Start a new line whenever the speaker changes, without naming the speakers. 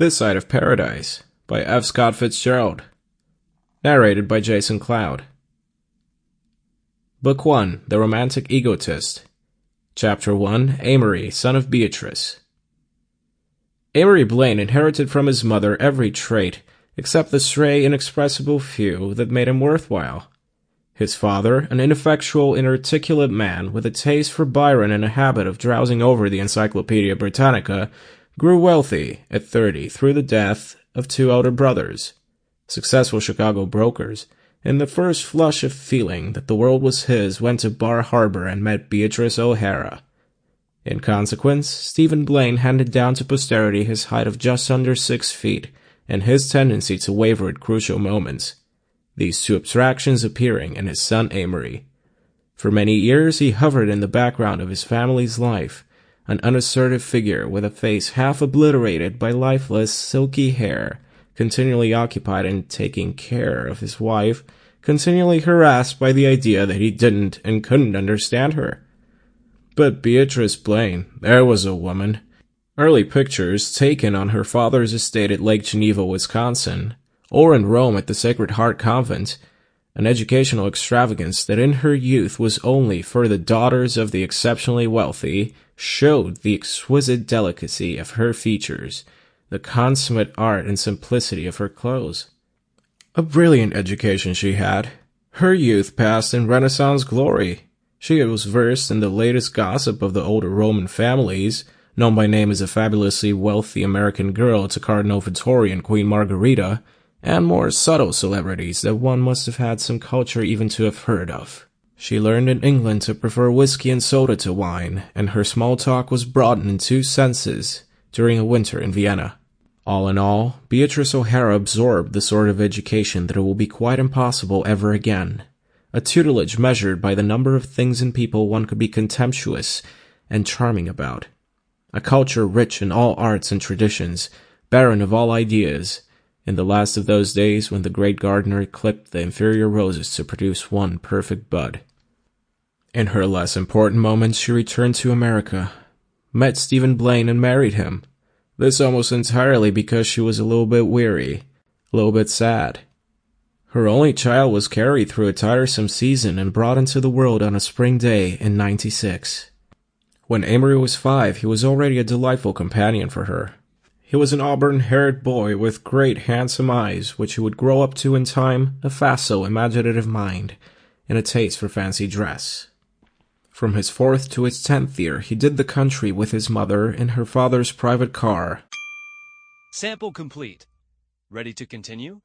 This Side of Paradise by F. Scott Fitzgerald. Narrated by Jason Cloud. Book 1, The Romantic Egotist. Chapter 1, Amory, son of Beatrice. Amory Blaine inherited from his mother every trait, except the stray, inexpressible few that made him worthwhile. His father, an ineffectual, inarticulate man with a taste for Byron and a habit of drowsing over the Encyclopedia Britannica, grew wealthy at 30 through the death of two elder brothers, successful Chicago brokers, and the first flush of feeling that the world was his went to Bar Harbor and met Beatrice O'Hara. In consequence, Stephen Blaine handed down to posterity his height of just under 6 feet and his tendency to waver at crucial moments, these two abstractions appearing in his son Amory. For many years he hovered in the background of his family's life, an unassertive figure with a face half obliterated by lifeless, silky hair, continually occupied in taking care of his wife, continually harassed by the idea that he didn't and couldn't understand her. But Beatrice Blaine, there was a woman. Early pictures taken on her father's estate at Lake Geneva, Wisconsin, or in Rome at the Sacred Heart Convent, an educational extravagance that in her youth was only for the daughters of the exceptionally wealthy, showed the exquisite delicacy of her features, the consummate art and simplicity of her clothes. A brilliant education she had. Her youth passed in Renaissance glory. She was versed in the latest gossip of the older Roman families, known by name as a fabulously wealthy American girl to Cardinal Vittoria and Queen Margherita, and more subtle celebrities that one must have had some culture even to have heard of. She learned in England to prefer whiskey and soda to wine, and her small talk was broadened in 2 senses during a winter in Vienna. All in all, Beatrice O'Hara absorbed the sort of education that it will be quite impossible ever again, a tutelage measured by the number of things and people one could be contemptuous and charming about, a culture rich in all arts and traditions, barren of all ideas, in the last of those days when the great gardener clipped the inferior roses to produce one perfect bud. In her less important moments she returned to America, met Stephen Blaine and married him, this almost entirely because she was a little bit weary, a little bit sad. Her only child was carried through a tiresome season and brought into the world on a spring day in '96. When Amory was 5, he was already a delightful companion for her. He was an auburn-haired boy with great handsome eyes, which he would grow up to in time, a facile, imaginative mind, and a taste for fancy dress. From his 4th to his 10th year, he did the country with his mother in her father's private car.
Sample complete. Ready to continue?